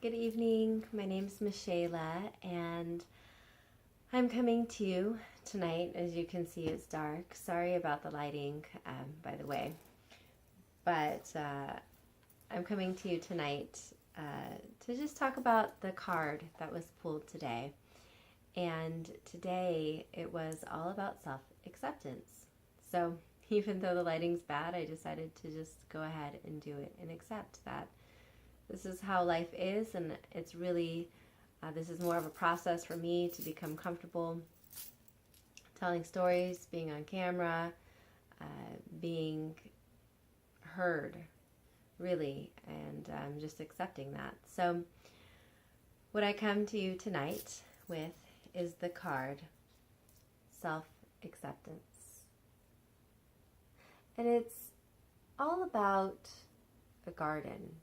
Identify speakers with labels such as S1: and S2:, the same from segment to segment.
S1: Good evening. My name's Michaela, and I'm coming to you tonight. As you can see, it's dark. Sorry about the lighting, by the way. But I'm coming to you tonight to just talk about the card that was pulled today. And today it was all about self-acceptance. So even though the lighting's bad, I decided to just go ahead and do it and accept that this is how life is, and it's really, this is more of a process for me to become comfortable telling stories, being on camera, being heard, really, and just accepting that. So what I come to you tonight with is the card, self-acceptance. And it's all about a garden.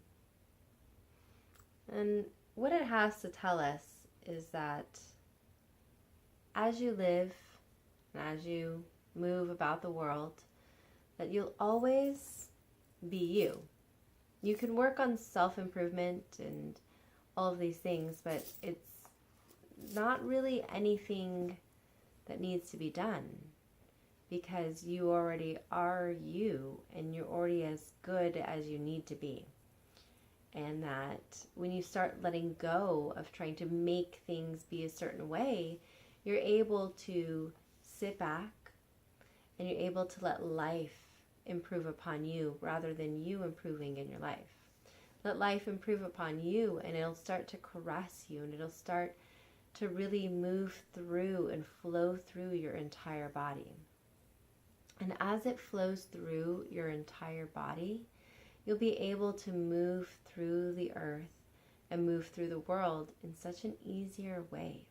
S1: And what it has to tell us is that as you live and as you move about the world, that you'll always be you. You can work on self-improvement and all of these things, but it's not really anything that needs to be done because you already are you and you're already as good as you need to be. And that when you start letting go of trying to make things be a certain way, you're able to sit back and you're able to let life improve upon you rather than you improving in your life. Let life improve upon you, and it'll start to caress you, and it'll start to really move through and flow through your entire body. And as it flows through your entire body, you'll be able to move through the earth and move through the world in such an easier way.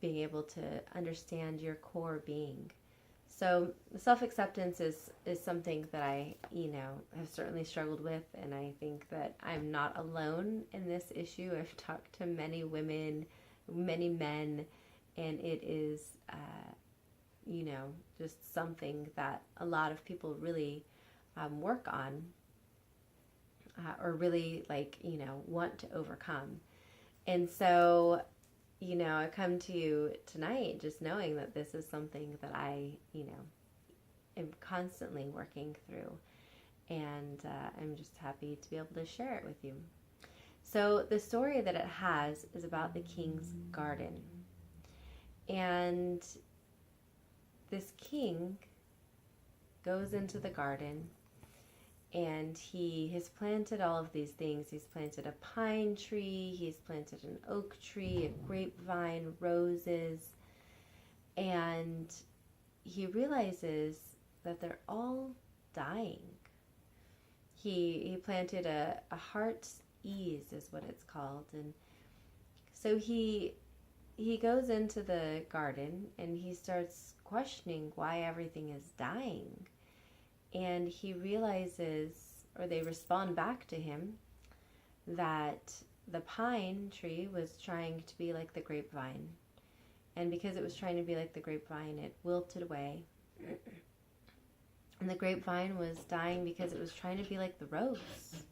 S1: Being able to understand your core being. So self-acceptance is something that I, have certainly struggled with, and I think that I'm not alone in this issue. I've talked to many women, many men, and it is, just something that a lot of people really work on or really want to overcome. And so, I come to you tonight just knowing that this is something that I, am constantly working through. And I'm just happy to be able to share it with you. So the story that it has is about the king's garden. And this king goes into the garden, and he has planted all of these things. He's planted a pine tree, he's planted an oak tree, a grapevine, roses, and he realizes that they're all dying. He planted a heart's ease is what it's called. And so he goes into the garden and he starts questioning why everything is dying. And he realizes, or they respond back to him, that the pine tree was trying to be like the grapevine. And because it was trying to be like the grapevine, it wilted away. And the grapevine was dying because it was trying to be like the rose.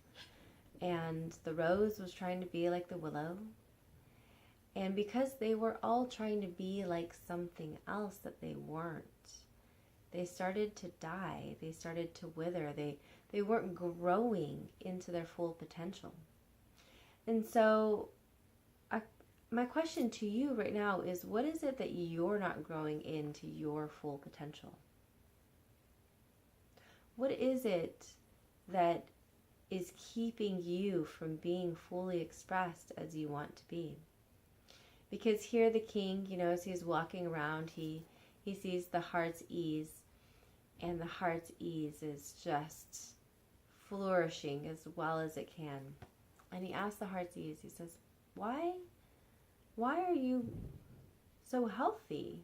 S1: And the rose was trying to be like the willow. And because they were all trying to be like something else that they weren't, they started to die. They started to wither. They weren't growing into their full potential. And so my question to you right now is, what is it that you're not growing into your full potential? What is it that is keeping you from being fully expressed as you want to be? Because here the king, as he's walking around, he sees the heart's ease. And the heart's ease is just flourishing as well as it can. And he asks the heart's ease, he says, why are you so healthy?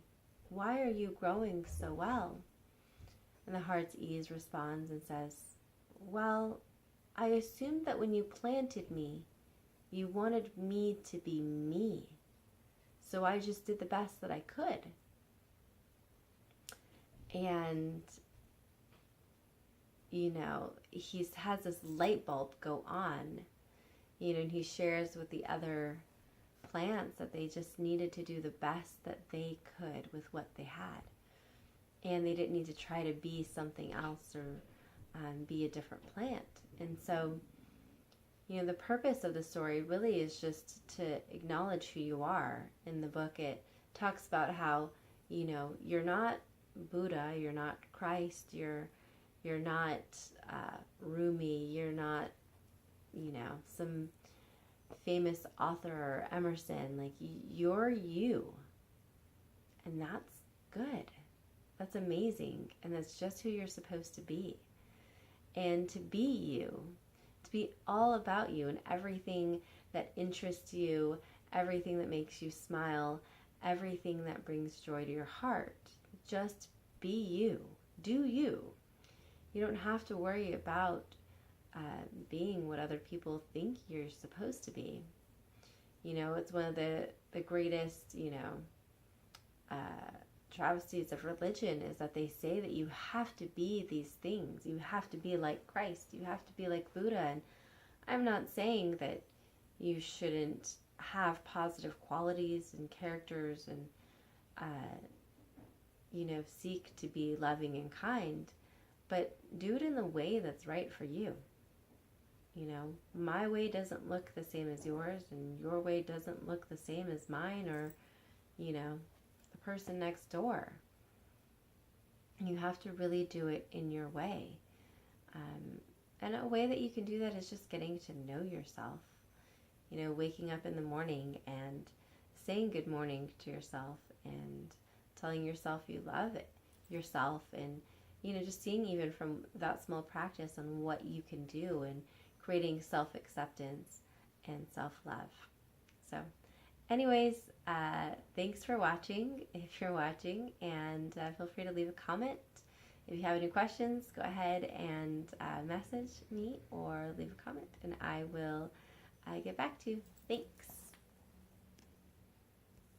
S1: Why are you growing so well? And the heart's ease responds and says, well, I assumed that when you planted me, you wanted me to be me. So I just did the best that I could. And he has this light bulb go on, and he shares with the other plants that they just needed to do the best that they could with what they had. And they didn't need to try to be something else or be a different plant. And so, the purpose of the story really is just to acknowledge who you are. In the book, it talks about how, you're not Buddha, you're not Christ, you're not Rumi, you're not, some famous author or Emerson. Like, you're you. And that's good. That's amazing. And that's just who you're supposed to be. And to be you, to be all about you and everything that interests you, everything that makes you smile, everything that brings joy to your heart. Just be you. Do you. You don't have to worry about being what other people think you're supposed to be. It's one of the greatest, travesties of religion is that they say that you have to be these things. You have to be like Christ. You have to be like Buddha. And I'm not saying that you shouldn't have positive qualities and characters and, seek to be loving and kind, but do it in the way that's right for you. My way doesn't look the same as yours, and your way doesn't look the same as mine or, the person next door. You have to really do it in your way. And a way that you can do that is just getting to know yourself. Waking up in the morning and saying good morning to yourself and telling yourself you love it, yourself, and, just seeing even from that small practice on what you can do and creating self-acceptance and self-love. So anyways, thanks for watching, if you're watching, and feel free to leave a comment. If you have any questions, go ahead and message me or leave a comment, and I will get back to you. Thanks.